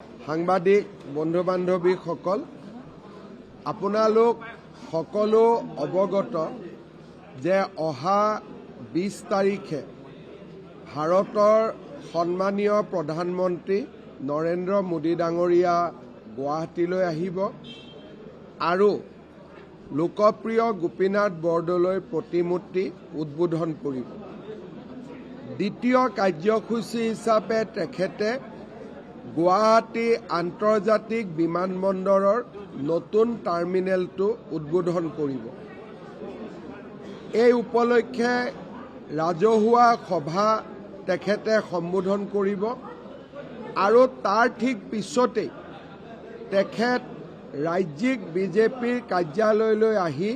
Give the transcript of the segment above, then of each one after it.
সাংবাদিক বন্ধু বান্ধৱীসকল, আপোনালোক সকলো অৱগত যে অহা 20 তাৰিখে ভাৰতৰ সন্মানীয় প্ৰধানমন্ত্ৰী নৰেন্দ্ৰ মোদী ডাঙৰীয়া গুৱাহাটীলৈ আহিব আৰু লোকপ্ৰিয় গোপীনাথ বৰদলৈৰ প্ৰতিমূৰ্তি উদ্বোধন কৰিব। দ্বিতীয় কাৰ্যসূচী হিচাপে তেখেতে গুৱাহাটী আন্তৰ্জাতিক বিমানবন্দৰৰ নতুন টাৰ্মিনেলটো উদ্বোধন কৰিব। এই উপলক্ষে ৰাজহুৱা সভা তেখেতে সম্বোধন কৰিব আৰু তাৰ ঠিক পিছতেই তেখেত ৰাজ্যিক বিজেপিৰ কাৰ্যালয়লৈ আহি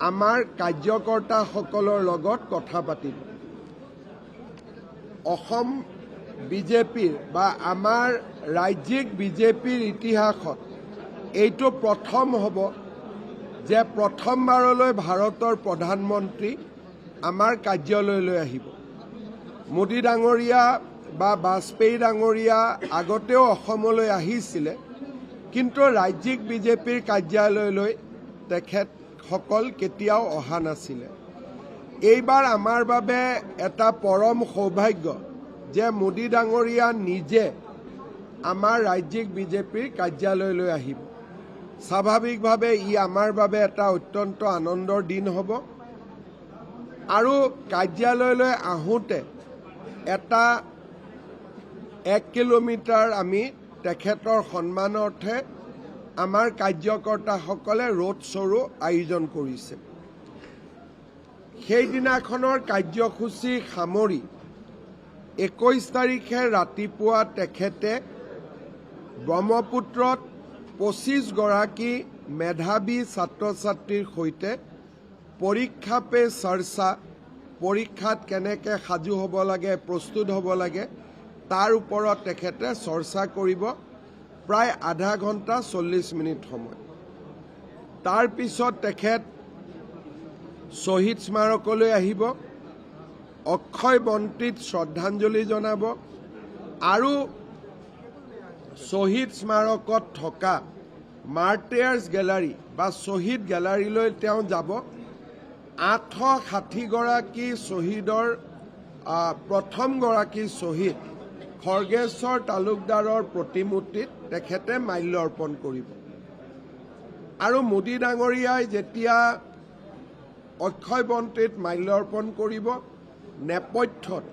আমাৰ কাৰ্যকৰ্তাসকলৰ লগত কথা পাতিব। অসম বিজেপিৰ বা আমাৰ ৰাজ্যিক বিজেপিৰ ইতিহাসত এইটো প্ৰথম হ'ব যে প্ৰথমবাৰলৈ ভাৰতৰ প্ৰধানমন্ত্ৰী আমাৰ কাৰ্যালয়লৈ আহিব। মোদী ডাঙৰীয়া বা বাজপেয়ী ডাঙৰীয়া আগতেও অসমলৈ আহিছিলে, কিন্তু ৰাজ্যিক বিজেপিৰ কাৰ্যালয়লৈ তেখেতসকল কেতিয়াও অহা নাছিলে। এইবাৰ আমাৰ বাবে এটা পৰম সৌভাগ্য যে মোদী ডাঙৰীয়া নিজে আমাৰ ৰাজ্যিক বিজেপিৰ কাৰ্যালয়লৈ আহিব। স্বাভাৱিকভাৱে ই আমাৰ বাবে এটা অত্যন্ত আনন্দৰ দিন হ'ব আৰু কাৰ্যালয়লৈ আহোঁতে এটা 1 কিলোমিটাৰ আমি তেখেতৰ সন্মানাৰ্থে আমাৰ কাৰ্যকৰ্তাসকলে ৰোড শ্ব'ৰো আয়োজন কৰিছে। সেইদিনাখনৰ কাৰ্যসূচী সামৰি 21 তাৰিখে ৰাতিপুৱা তেখেতে ব্ৰহ্মপুত্ৰত 25 গৰাকী মেধাৱী ছাত্ৰ ছাত্ৰীৰ সৈতে পৰীক্ষা পে চৰ্চা, পৰীক্ষাত কেনেকৈ সাজু হ'ব লাগে, প্ৰস্তুত হ'ব লাগে, তাৰ ওপৰত তেখেতে চৰ্চা কৰিব প্ৰায় আধা ঘণ্টা 40 মিনিট সময়। তাৰ পিছত তেখেত শ্বহীদ স্মাৰকলৈ আহিব, অক্ষয় বন্তিত শ্ৰদ্ধাঞ্জলি জনাব আৰু শ্বহীদ স্মাৰকত থকা মাৰ্টায়াৰ্ছ গেলাৰী বা শ্বহীদ গেলাৰীলৈ তেওঁ যাব। 860 গৰাকী শ্বহীদৰ প্ৰথমগৰাকী শ্বহীদ খৰ্গেশ্বৰ তালুকদাৰৰ প্ৰতিমূৰ্তিত তেখেতে মাল্য অৰ্পণ কৰিব আৰু মোদী ডাঙৰীয়াই যেতিয়া অক্ষয় বন্তিত মাল্য অৰ্পণ কৰিব, নেপথ্যত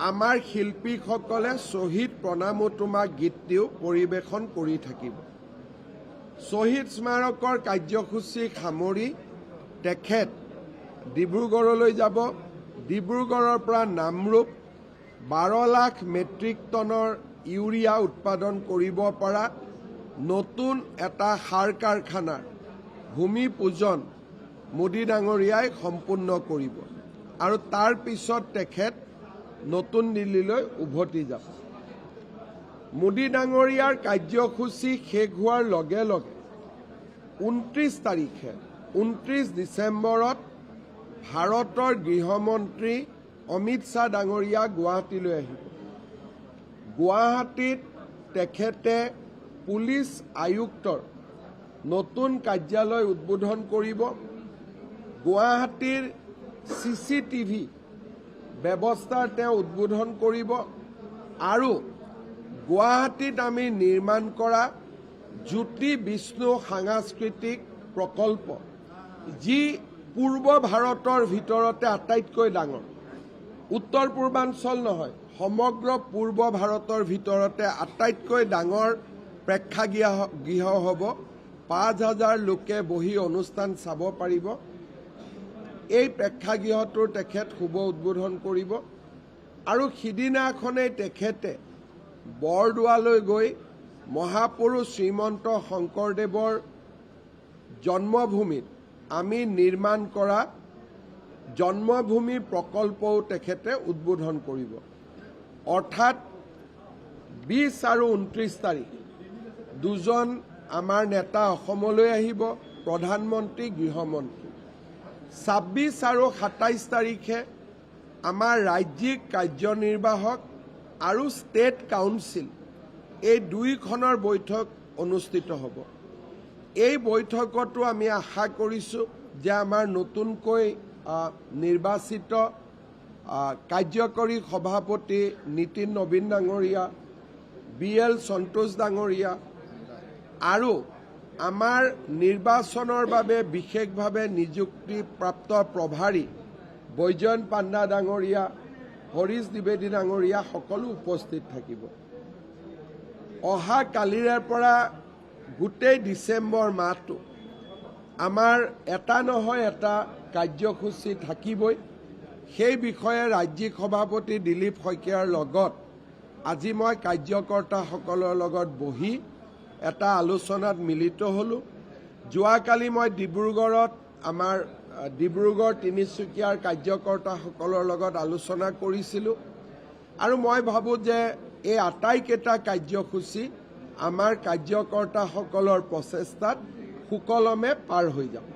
আমাৰ শিল্পীসকলে শ্বহীদ প্ৰণামোতুমা গীতটিও পৰিৱেশন কৰি থাকিব। শ্বহীদ স্মাৰকৰ কাৰ্যসূচী সামৰি তেখেত ডিব্ৰুগড়লৈ যাব। ডিব্ৰুগড়ৰ পৰা নামৰূপ 12 লাখ মেট্ৰিক টনৰ ইউৰিয়া উৎপাদন কৰিব পৰা নতুন এটা সাৰ কাৰখানাৰ ভূমি পূজন মোদী ডাঙৰীয়াই সম্পূৰ্ণ কৰিব আৰু তাৰ পিছত তেখেত নতুন দিল্লীলৈ উভতি যাব। মোদী ডাঙৰীয়াৰ কাৰ্যসূচী শেষ হোৱাৰ লগে লগে 29 ডিচেম্বৰত ভাৰতৰ গৃহমন্ত্ৰী অমিত শ্বাহ ডাঙৰীয়া গুৱাহাটীলৈ আহিব। গুৱাহাটীত তেখেতে পুলিচ আয়ুক্তৰ নতুন কাৰ্যালয় উদ্বোধন কৰিব। গুৱাহাটীৰ CCTV ব্যৱস্থাৰ তেওঁ উদ্বোধন কৰিব আৰু গুৱাহাটীত আমি নিৰ্মাণ কৰা জ্যোতি বিষ্ণু সাংস্কৃতিক প্ৰকল্প, যি পূৰ্ব ভাৰতৰ ভিতৰতে আটাইতকৈ ডাঙৰ, উত্তৰ পূৰ্বাঞ্চল নহয়, সমগ্ৰ পূৰ্ব ভাৰতৰ ভিতৰতে আটাইতকৈ ডাঙৰ প্ৰেক্ষাগৃহ হ'ব। 5000 লোকে বহি অনুষ্ঠান চাব পাৰিব। এই প্ৰেক্ষাগৃহটোৰ তেখেত শুভ উদ্বোধন কৰিব আৰু সিদিনাখনেই তেখেতে বৰদোৱালৈ গৈ মহাপুৰুষ শ্ৰীমন্ত শংকৰদেৱৰ জন্মভূমিত আমি নিৰ্মাণ কৰা জন্মভূমি প্ৰকল্পও তেখেতে উদ্বোধন কৰিব। অৰ্থাৎ 20 আৰু 29 তাৰিখ দুজন আমাৰ নেতা অসমলৈ আহিব, প্ৰধানমন্ত্ৰী, গৃহমন্ত্ৰী। 26 আৰু 27 তাৰিখে আমাৰ ৰাজ্যিক কাৰ্যনিৰ্বাহক আৰু ষ্টেট কাউন্সিল এই দুইখনৰ বৈঠক অনুষ্ঠিত হ'ব। এই বৈঠকতো আমি আশা কৰিছোঁ যে আমাৰ নতুনকৈ নিৰ্বাচিত কাৰ্যকৰী সভাপতি নীতিন নবীন ডাঙৰীয়া, BL সন্তোষ ডাঙৰীয়া আৰু আমাৰ নিৰ্বাচনৰ বাবে বিশেষভাৱে নিযুক্তিপ্ৰাপ্ত প্ৰভাৰী বৈজয়ন্ত পাণ্ডা ডাঙৰীয়া, হৰীশ দ্বিবেদী ডাঙৰীয়া সকলো উপস্থিত থাকিব। অহা কালিৰে পৰা গোটেই ডিচেম্বৰ মাহটো আমাৰ এটা নহয় এটা কাৰ্যসূচী থাকিবই। সেই বিষয়ে ৰাজ্যিক সভাপতি দিলীপ শইকীয়াৰ লগত আজি মই কাৰ্যকৰ্তাসকলৰ লগত বহি এটা আলোচনাত মিলিত হ'লোঁ। যোৱাকালি মই ডিব্ৰুগড়ত আমাৰ ডিব্ৰুগড় তিনিচুকীয়াৰ কাৰ্যকৰ্তাসকলৰ লগত আলোচনা কৰিছিলোঁ আৰু মই ভাবোঁ যে এই আটাইকেইটা কাৰ্যসূচী আমাৰ কাৰ্যকৰ্তাসকলৰ প্ৰচেষ্টাত সুকলমে পাৰ হৈ যাব।